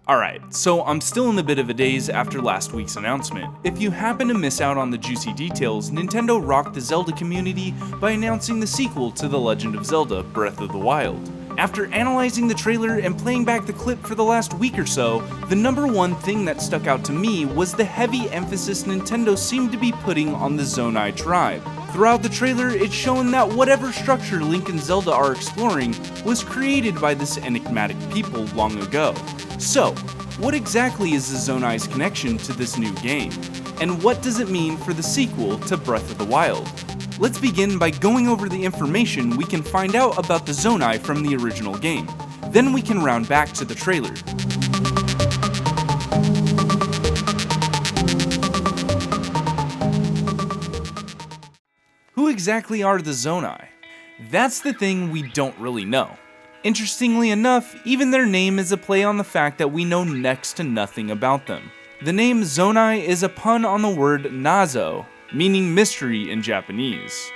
Alright, so I'm still in a bit of a daze after last week's announcement. If you happen to miss out on the juicy details, Nintendo rocked the Zelda community by announcing the sequel to The Legend of Zelda: Breath of the Wild. After analyzing the trailer and playing back the clip for the last week or so, the number one thing that stuck out to me was the heavy emphasis Nintendo seemed to be putting on the Zonai Tribe. Throughout the trailer, it's shown that whatever structure Link and Zelda are exploring was created by this enigmatic people long ago. So, what exactly is the Zonai's connection to this new game? And what does it mean for the sequel to Breath of the Wild? Let's begin by going over the information we can find out about the Zonai from the original game. Then we can round back to the trailer. Who exactly are the Zonai? That's the thing we don't really know. Interestingly enough, even their name is a play on the fact that we know next to nothing about them. The name Zonai is a pun on the word nazo, meaning mystery in Japanese.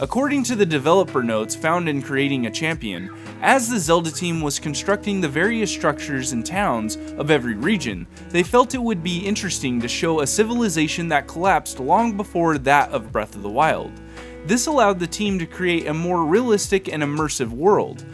According to the developer notes found in Creating a Champion, as the Zelda team was constructing the various structures and towns of every region, they felt it would be interesting to show a civilization that collapsed long before that of Breath of the Wild. This allowed the team to create a more realistic and immersive world.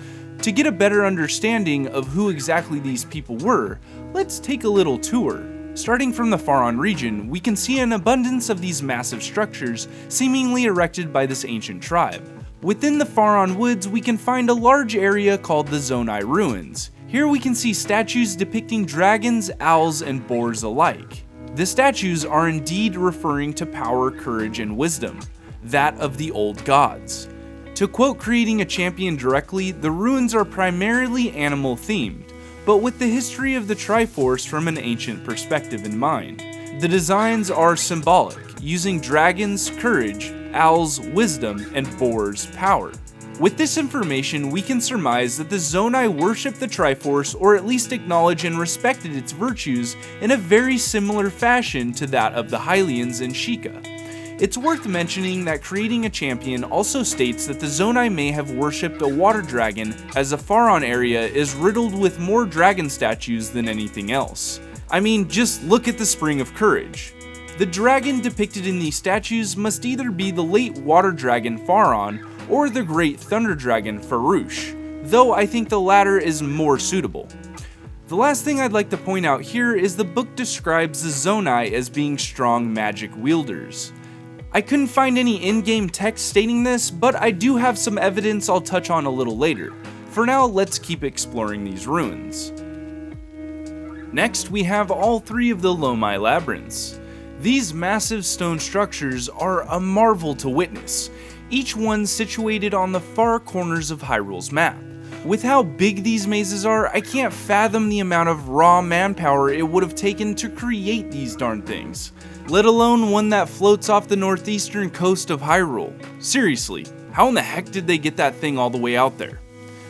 To get a better understanding of who exactly these people were, let's take a little tour. Starting from the Faron region, we can see an abundance of these massive structures seemingly erected by this ancient tribe. Within the Faron woods, we can find a large area called the Zonai Ruins. Here we can see statues depicting dragons, owls, and boars alike. The statues are indeed referring to power, courage, and wisdom, that of the old gods. To quote Creating a Champion directly, the ruins are primarily animal themed, but with the history of the Triforce from an ancient perspective in mind. The designs are symbolic, using dragons, courage, owls, wisdom, and boars, power. With this information, we can surmise that the Zonai worship the Triforce, or at least acknowledge and respected its virtues in a very similar fashion to that of the Hylians and Sheikah. It's worth mentioning that Creating a Champion also states that the Zonai may have worshipped a water dragon, as the Faron area is riddled with more dragon statues than anything else. I mean, just look at the Spring of Courage. The dragon depicted in these statues must either be the late water dragon Faron or the great thunder dragon Farouche, though I think the latter is more suitable. The last thing I'd like to point out here is the book describes the Zonai as being strong magic wielders. I couldn't find any in-game text stating this, but I do have some evidence I'll touch on a little later. For now, let's keep exploring these ruins. Next, we have all three of the Lomai labyrinths. These massive stone structures are a marvel to witness, each one situated on the far corners of Hyrule's map. With how big these mazes are, I can't fathom the amount of raw manpower it would have taken to create these darn things, let alone one that floats off the northeastern coast of Hyrule. Seriously, how in the heck did they get that thing all the way out there?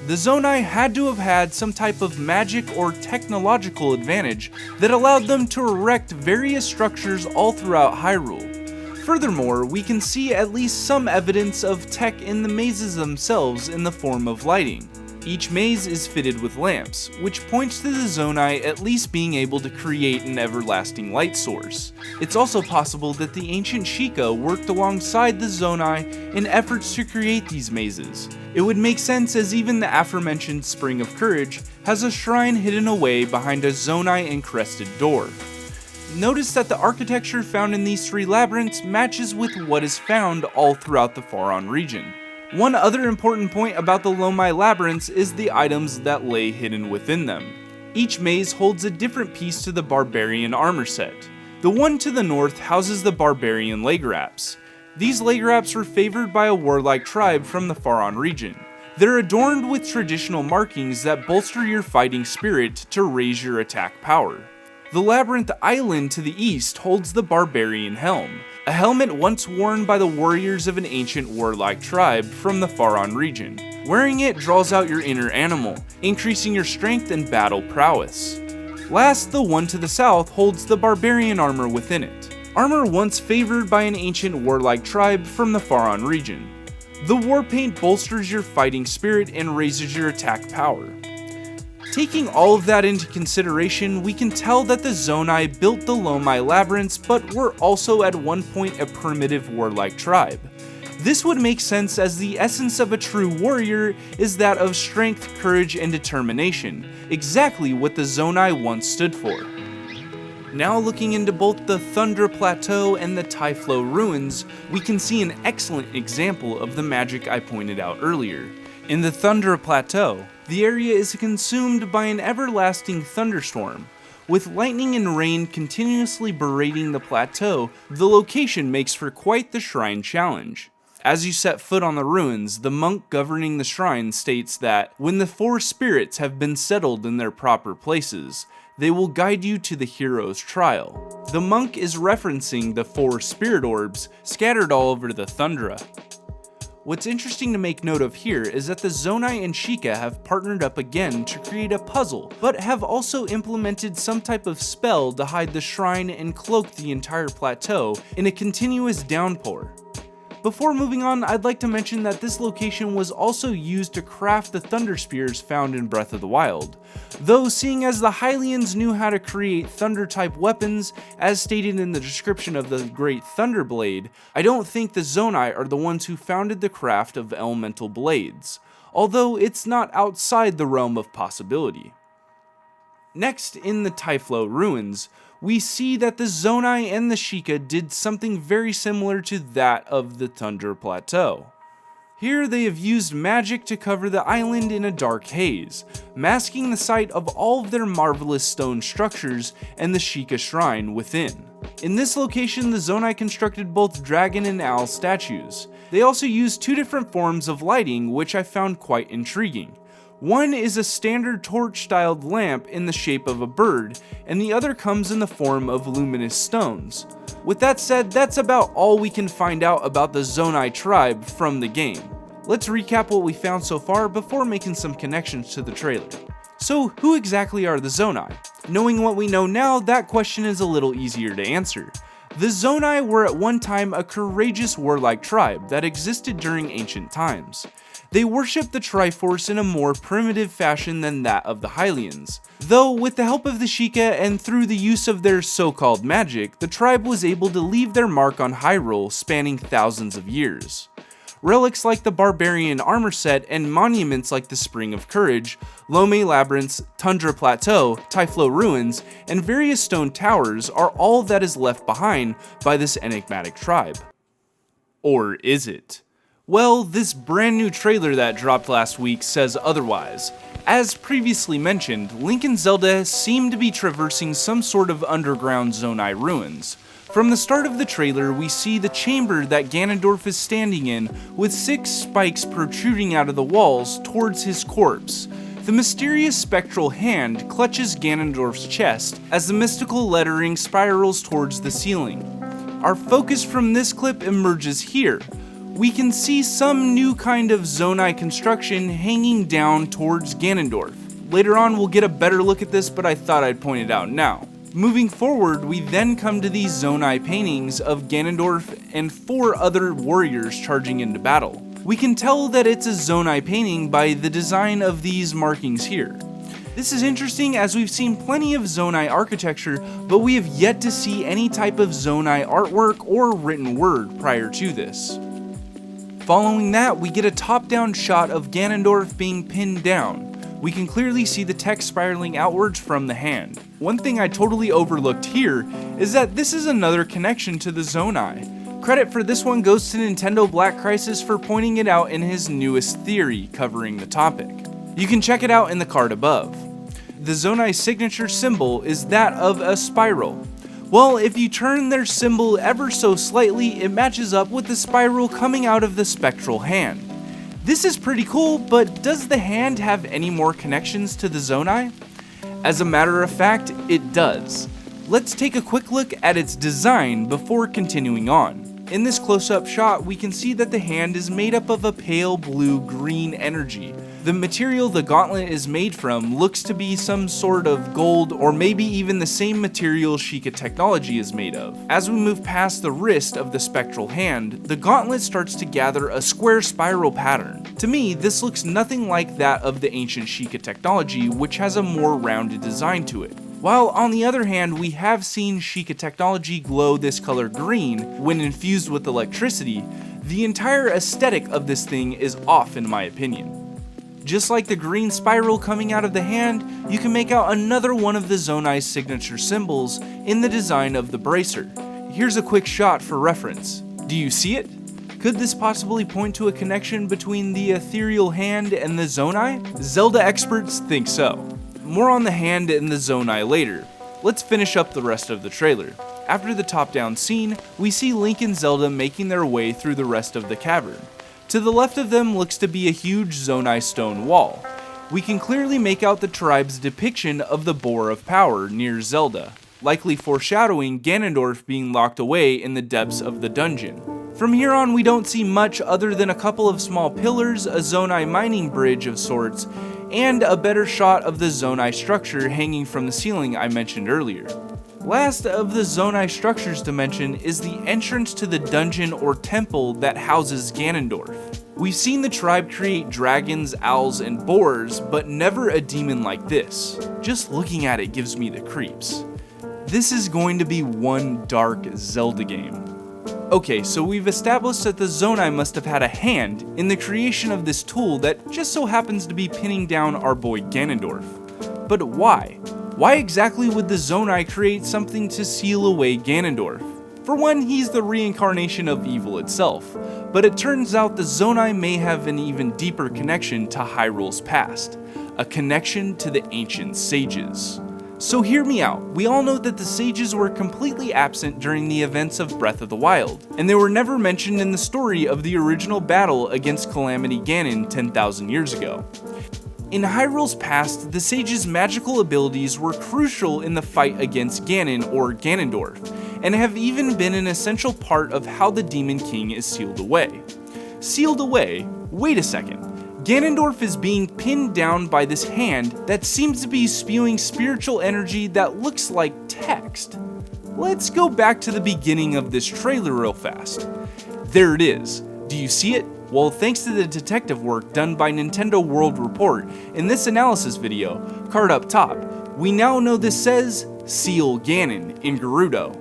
The Zonai had to have had some type of magic or technological advantage that allowed them to erect various structures all throughout Hyrule. Furthermore, we can see at least some evidence of tech in the mazes themselves in the form of lighting. Each maze is fitted with lamps, which points to the Zonai at least being able to create an everlasting light source. It's also possible that the ancient Sheikah worked alongside the Zonai in efforts to create these mazes. It would make sense as even the aforementioned Spring of Courage has a shrine hidden away behind a Zonai encrusted door. Notice that the architecture found in these three labyrinths matches with what is found all throughout the Faron region. One other important point about the Lomai labyrinths is the items that lay hidden within them. Each maze holds a different piece to the barbarian armor set. The one to the north houses the barbarian leg wraps. These leg wraps were favored by a warlike tribe from the Faron region. They're adorned with traditional markings that bolster your fighting spirit to raise your attack power. The Labyrinth Island to the east holds the Barbarian Helm, a helmet once worn by the warriors of an ancient warlike tribe from the Faron region. Wearing it draws out your inner animal, increasing your strength and battle prowess. Last, the one to the south holds the Barbarian armor within it, armor once favored by an ancient warlike tribe from the Faron region. The war paint bolsters your fighting spirit and raises your attack power. Taking all of that into consideration, we can tell that the Zonai built the Lomai labyrinths, but were also at one point a primitive warlike tribe. This would make sense, as the essence of a true warrior is that of strength, courage, and determination, exactly what the Zonai once stood for. Now looking into both the Thunder Plateau and the Typhlo ruins, we can see an excellent example of the magic I pointed out earlier. In the Thunder Plateau, the area is consumed by an everlasting thunderstorm. With lightning and rain continuously berating the plateau, the location makes for quite the shrine challenge. As you set foot on the ruins, the monk governing the shrine states that when the 4 spirits have been settled in their proper places, they will guide you to the hero's trial. The monk is referencing the 4 spirit orbs scattered all over the tundra. What's interesting to make note of here is that the Zonai and Sheikah have partnered up again to create a puzzle, but have also implemented some type of spell to hide the shrine and cloak the entire plateau in a continuous downpour. Before moving on, I'd like to mention that this location was also used to craft the Thunder Spears found in Breath of the Wild. Though, seeing as the Hylians knew how to create Thunder-type weapons, as stated in the description of the Great Thunder Blade, I don't think the Zonai are the ones who founded the craft of elemental blades, although it's not outside the realm of possibility. Next, in the Typhlo ruins, we see that the Zonai and the Sheikah did something very similar to that of the Thunder Plateau. Here they have used magic to cover the island in a dark haze, masking the sight of all of their marvelous stone structures and the Sheikah shrine within. In this location, the Zonai constructed both dragon and owl statues. They also used 2 different forms of lighting, which I found quite intriguing. One is a standard torch-styled lamp in the shape of a bird, and the other comes in the form of luminous stones. With that said, that's about all we can find out about the Zonai Tribe from the game. Let's recap what we found so far before making some connections to the trailer. So, who exactly are the Zonai? Knowing what we know now, that question is a little easier to answer. The Zonai were at one time a courageous warlike tribe that existed during ancient times. They worshipped the Triforce in a more primitive fashion than that of the Hylians. Though, with the help of the Sheikah and through the use of their so-called magic, the tribe was able to leave their mark on Hyrule spanning thousands of years. Relics like the Barbarian armor set and monuments like the Spring of Courage, Lomai Labyrinths, Tundra Plateau, Typhlo Ruins, and various stone towers are all that is left behind by this enigmatic tribe. Or is it? Well, this brand new trailer that dropped last week says otherwise. As previously mentioned, Link and Zelda seem to be traversing some sort of underground Zonai ruins. From the start of the trailer, we see the chamber that Ganondorf is standing in, with 6 spikes protruding out of the walls towards his corpse. The mysterious spectral hand clutches Ganondorf's chest as the mystical lettering spirals towards the ceiling. Our focus from this clip emerges here. We can see some new kind of Zonai construction hanging down towards Ganondorf. Later on we'll get a better look at this, but I thought I'd point it out now. Moving forward, we then come to these Zonai paintings of Ganondorf and 4 other warriors charging into battle. We can tell that it's a Zonai painting by the design of these markings here. This is interesting as we've seen plenty of Zonai architecture, but we have yet to see any type of Zonai artwork or written word prior to this. Following that, we get a top-down shot of Ganondorf being pinned down. We can clearly see the text spiraling outwards from the hand. One thing I totally overlooked here is that this is another connection to the Zonai. Credit for this one goes to Nintendo Black Crisis for pointing it out in his newest theory covering the topic. You can check it out in the card above. The Zonai signature symbol is that of a spiral. Well, if you turn their symbol ever so slightly, it matches up with the spiral coming out of the spectral hand. This is pretty cool, but does the hand have any more connections to the Zonai? As a matter of fact, it does. Let's take a quick look at its design before continuing on. In this close-up shot, we can see that the hand is made up of a pale blue-green energy. The material the gauntlet is made from looks to be some sort of gold, or maybe even the same material Sheikah technology is made of. As we move past the wrist of the spectral hand, the gauntlet starts to gather a square spiral pattern. To me, this looks nothing like that of the ancient Sheikah technology, which has a more rounded design to it. While on the other hand, we have seen Sheikah technology glow this color green when infused with electricity, the entire aesthetic of this thing is off in my opinion. Just like the green spiral coming out of the hand, you can make out another one of the Zonai's signature symbols in the design of the bracer. Here's a quick shot for reference. Do you see it? Could this possibly point to a connection between the ethereal hand and the Zonai? Zelda experts think so. More on the hand and the Zonai later. Let's finish up the rest of the trailer. After the top-down scene, we see Link and Zelda making their way through the rest of the cavern. To the left of them looks to be a huge Zonai stone wall. We can clearly make out the tribe's depiction of the Boar of Power near Zelda, likely foreshadowing Ganondorf being locked away in the depths of the dungeon. From here on, we don't see much other than a couple of small pillars, a Zonai mining bridge of sorts, and a better shot of the Zonai structure hanging from the ceiling I mentioned earlier. Last of the Zonai structures to mention is the entrance to the dungeon or temple that houses Ganondorf. We've seen the tribe create dragons, owls, and boars, but never a demon like this. Just looking at it gives me the creeps. This is going to be one dark Zelda game. Okay, so we've established that the Zonai must have had a hand in the creation of this tool that just so happens to be pinning down our boy Ganondorf. But why? Why exactly would the Zonai create something to seal away Ganondorf? For one, he's the reincarnation of evil itself, but it turns out the Zonai may have an even deeper connection to Hyrule's past, a connection to the ancient sages. So hear me out, we all know that the sages were completely absent during the events of Breath of the Wild, and they were never mentioned in the story of the original battle against Calamity Ganon 10,000 years ago. In Hyrule's past, the sages' magical abilities were crucial in the fight against Ganon or Ganondorf, and have even been an essential part of how the Demon King is sealed away. Sealed away? Wait a second. Ganondorf is being pinned down by this hand that seems to be spewing spiritual energy that looks like text. Let's go back to the beginning of this trailer real fast. There it is. Do you see it? Well, thanks to the detective work done by Nintendo World Report in this analysis video, card up top, we now know this says Seal Ganon in Gerudo.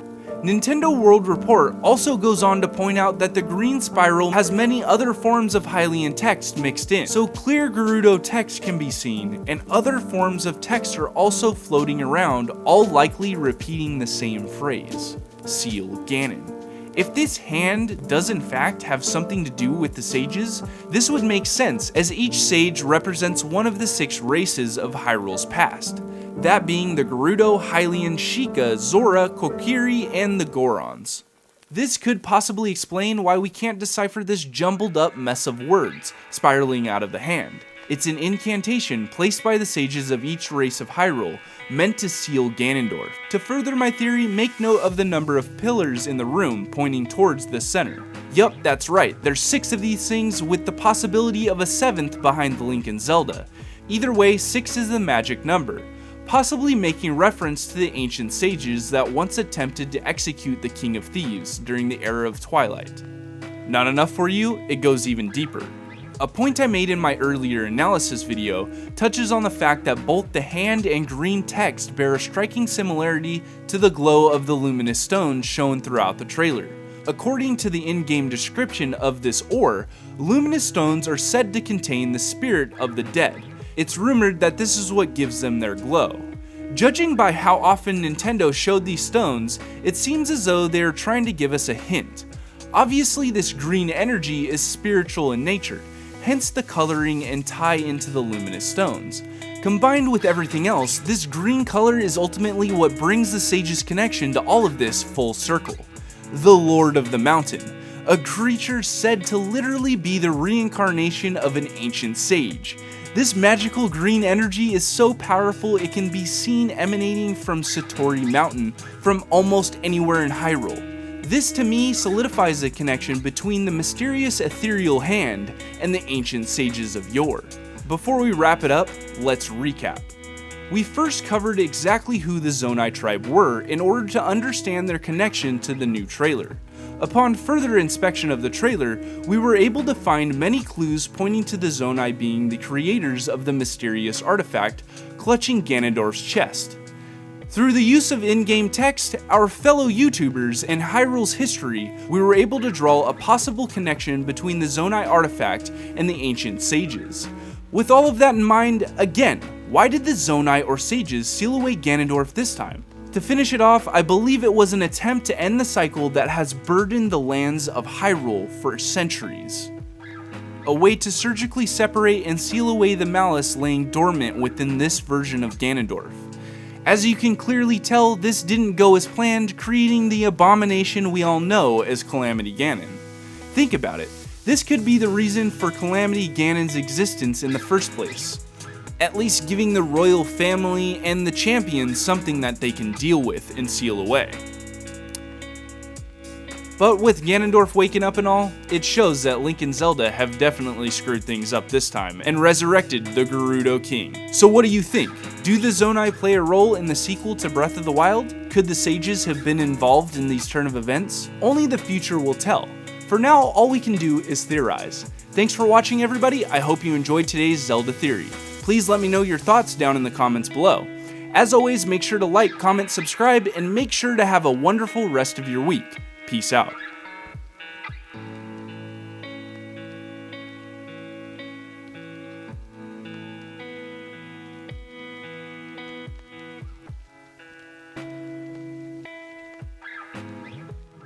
Nintendo World Report also goes on to point out that the green spiral has many other forms of Hylian text mixed in, so clear Gerudo text can be seen, and other forms of text are also floating around, all likely repeating the same phrase, Seal Ganon. If this hand does in fact have something to do with the sages, this would make sense as each sage represents one of the 6 races of Hyrule's past, that being the Gerudo, Hylian, Sheikah, Zora, Kokiri, and the Gorons. This could possibly explain why we can't decipher this jumbled up mess of words spiraling out of the hand. It's an incantation placed by the sages of each race of Hyrule, meant to seal Ganondorf. To further my theory, make note of the number of pillars in the room pointing towards the center. Yup, that's right, there's 6 of these things with the possibility of a 7th behind the Link and Zelda. Either way, 6 is the magic number, possibly making reference to the ancient sages that once attempted to execute the King of Thieves during the era of Twilight. Not enough for you? It goes even deeper. A point I made in my earlier analysis video touches on the fact that both the hand and green text bear a striking similarity to the glow of the luminous stones shown throughout the trailer. According to the in-game description of this ore, luminous stones are said to contain the spirit of the dead. It's rumored that this is what gives them their glow. Judging by how often Nintendo showed these stones, it seems as though they are trying to give us a hint. Obviously, this green energy is spiritual in nature, hence the coloring and tie into the luminous stones. Combined with everything else, this green color is ultimately what brings the sage's connection to all of this full circle. The Lord of the Mountain, a creature said to literally be the reincarnation of an ancient sage. This magical green energy is so powerful it can be seen emanating from Satori Mountain from almost anywhere in Hyrule. This to me solidifies the connection between the mysterious ethereal hand and the ancient sages of yore. Before we wrap it up, let's recap. We first covered exactly who the Zonai Tribe were in order to understand their connection to the new trailer. Upon further inspection of the trailer, we were able to find many clues pointing to the Zonai being the creators of the mysterious artifact clutching Ganondorf's chest. Through the use of in-game text, our fellow YouTubers, and Hyrule's history, we were able to draw a possible connection between the Zonai artifact and the ancient sages. With all of that in mind, again, why did the Zonai or sages seal away Ganondorf this time? To finish it off, I believe it was an attempt to end the cycle that has burdened the lands of Hyrule for centuries. A way to surgically separate and seal away the malice laying dormant within this version of Ganondorf. As you can clearly tell, this didn't go as planned, creating the abomination we all know as Calamity Ganon. Think about it, this could be the reason for Calamity Ganon's existence in the first place. At least giving the royal family and the champions something that they can deal with and seal away. But with Ganondorf waking up and all, it shows that Link and Zelda have definitely screwed things up this time and resurrected the Gerudo King. So what do you think? Do the Zonai play a role in the sequel to Breath of the Wild? Could the sages have been involved in these turn of events? Only the future will tell. For now, all we can do is theorize. Thanks for watching, everybody. I hope you enjoyed today's Zelda theory. Please let me know your thoughts down in the comments below. As always, make sure to like, comment, subscribe, and make sure to have a wonderful rest of your week. Peace out.